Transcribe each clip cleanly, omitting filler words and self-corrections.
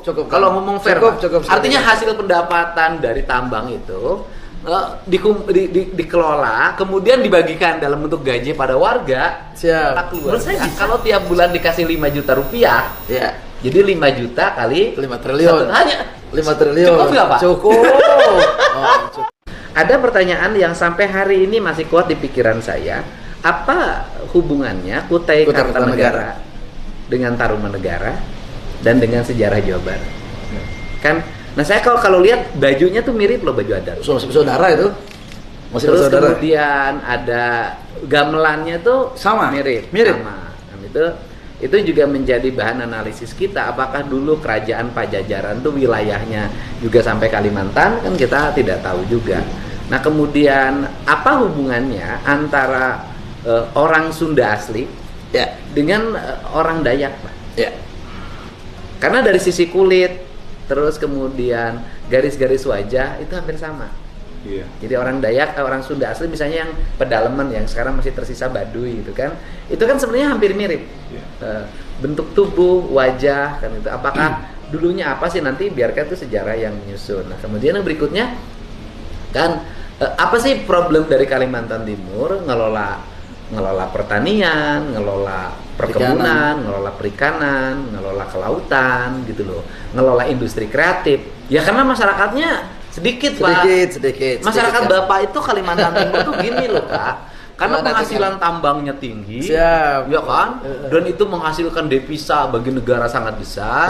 cukup. Kalau ngomong fair, cukup. artinya hasil pendapatan dari tambang itu dikelola, kemudian dibagikan dalam bentuk gaji pada warga. Siap. Menurut saya kalau tiap bulan dikasih 5 juta rupiah, ya. Jadi 5 juta kali 5 triliun. Hanya 5 triliun. Cukup nggak, Pak? Cukup. Cukup. Ada pertanyaan yang sampai hari ini masih kuat di pikiran saya. Apa hubungannya Kutai Kartanegara dengan Taruman Negara dan dengan sejarah Jawa Barat? Kan, nah saya kalau lihat bajunya tuh mirip loh, baju adat. Masih saudara itu. Masih Terus saudara. kemudian ada gamelannya tuh Sama. mirip. Sama. Dan itu juga menjadi bahan analisis kita. Apakah dulu kerajaan Pajajaran tuh wilayahnya juga sampai Kalimantan? Kan kita tidak tahu juga. Nah kemudian apa hubungannya antara orang Sunda asli Ya. dengan orang Dayak, Pak? Ya. Karena dari sisi kulit, terus kemudian garis-garis wajah itu hampir sama. Iya. Jadi orang Dayak, orang Sunda asli misalnya yang pedalaman yang sekarang masih tersisa Baduy gitu kan, itu kan sebenarnya hampir mirip. Iya. Bentuk tubuh, wajah kan itu. Apakah dulunya apa sih, nanti biarkan itu sejarah yang menyusun. Nah kemudian yang berikutnya kan apa sih problem dari Kalimantan Timur ngelola pertanian, ngelola perkebunan, ngelola perikanan, ngelola kelautan gitu loh, ngelola industri kreatif. Ya karena masyarakatnya sedikit, Pak. Sedikit. Masyarakat Sedikit, Bapak itu Kalimantan Timur tuh gini loh, Pak. Karena penghasilan tambangnya tinggi, Siap. ya kan? Dan itu menghasilkan devisa bagi negara sangat besar.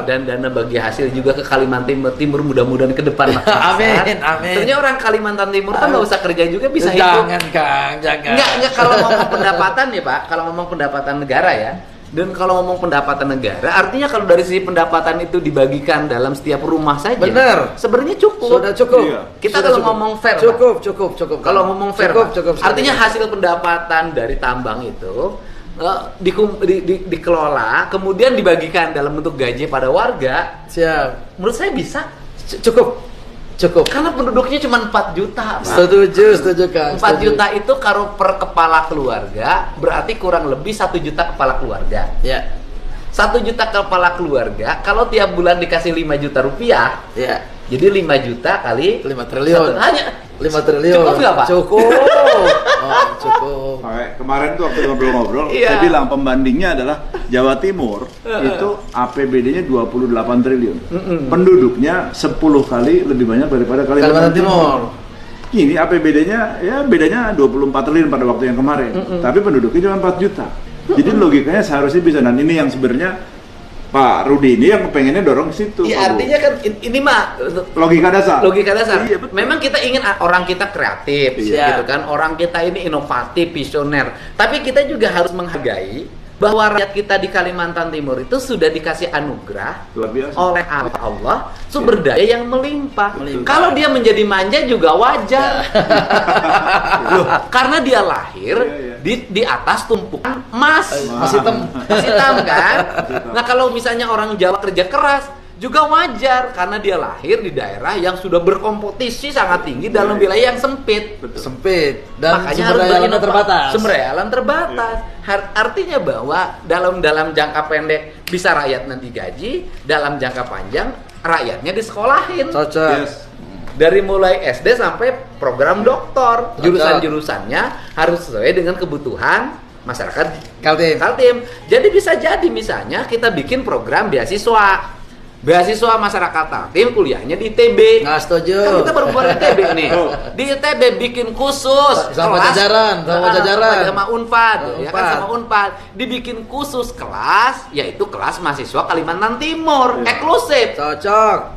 Dan dana bagi hasil juga ke Kalimantan Timur mudah-mudahan ke depan. Amin. Ternyata orang Kalimantan Timur kan nggak usah kerja juga bisa hidup. Jangan, Kang, jangan. Enggak kalau ngomong pendapatan ya, Pak. Kalau ngomong pendapatan negara ya. Dan kalau ngomong pendapatan negara, artinya kalau dari sisi pendapatan itu dibagikan dalam setiap rumah saja. Benar. Sebenarnya cukup. Sudah cukup. Iya. Kita Sudah kalau cukup. ngomong fair, Cukup. Kalau ngomong fair, cukup. artinya hasil pendapatan dari tambang itu dikelola, kemudian dibagikan dalam bentuk gaji pada warga. Siap. Menurut saya bisa. Cukup. Karena penduduknya cuma 4 juta, Pak. Setuju, Kang. 4 juta itu kalau per kepala keluarga berarti kurang lebih 1 juta kepala keluarga. Ya. 1 juta kepala keluarga kalau tiap bulan dikasih 5 juta rupiah, Ya. jadi 5 juta kali 5 triliun. hanya 5 triliun. Cukup nggak, Pak? Cukup. Cukup. Kemarin tuh waktu ngobrol-ngobrol, Iya. saya bilang pembandingnya adalah Jawa Timur itu APBD-nya 28 triliun. Penduduknya 10 kali lebih banyak daripada Kalimantan Timur. Ini APBD-nya ya bedanya 24 triliun pada waktu yang kemarin. Tapi penduduknya cuma 4 juta. Jadi logikanya seharusnya bisa, dan ini yang sebenarnya Pak Rudi ini yang pengennya dorong ke situ. ya, artinya kan ini mah logika dasar. Iya, betul. memang kita ingin orang kita kreatif, Iya. gitu kan. Orang kita ini inovatif, visioner. Tapi kita juga harus menghargai bahwa rakyat kita di Kalimantan Timur itu sudah dikasih anugerah Luar biasa. oleh Allah sumber daya yang melimpah. Kalau dia menjadi manja juga wajar. Loh, karena dia lahir di atas tumpukan emas. Masih Hitam kan? Nah, kalau misalnya orang Jawa kerja keras juga wajar karena dia lahir di daerah yang sudah berkompetisi sangat tinggi dalam wilayah yang sempit. Sempit dan Makanya sumber harus daya alamnya berinovasi. terbatas. Sumber daya alam terbatas. Artinya bahwa dalam jangka pendek bisa rakyat nanti gaji, dalam jangka panjang rakyatnya disekolahin. Cocok. Yes. Dari mulai SD sampai program doktor, jurusan-jurusannya harus sesuai dengan kebutuhan masyarakat Kaltim. Jadi bisa jadi misalnya kita bikin program beasiswa masyarakat Kaltim kuliahnya di ITB. Nggak setuju. Kan kita baru keluar ITB nih. Di ITB bikin khusus Sama kelas Pajajaran. sama Unpad, ya kan, Unpad. sama Unpad. Dibikin khusus kelas, yaitu kelas mahasiswa Kalimantan Timur, eksklusif. Cocok.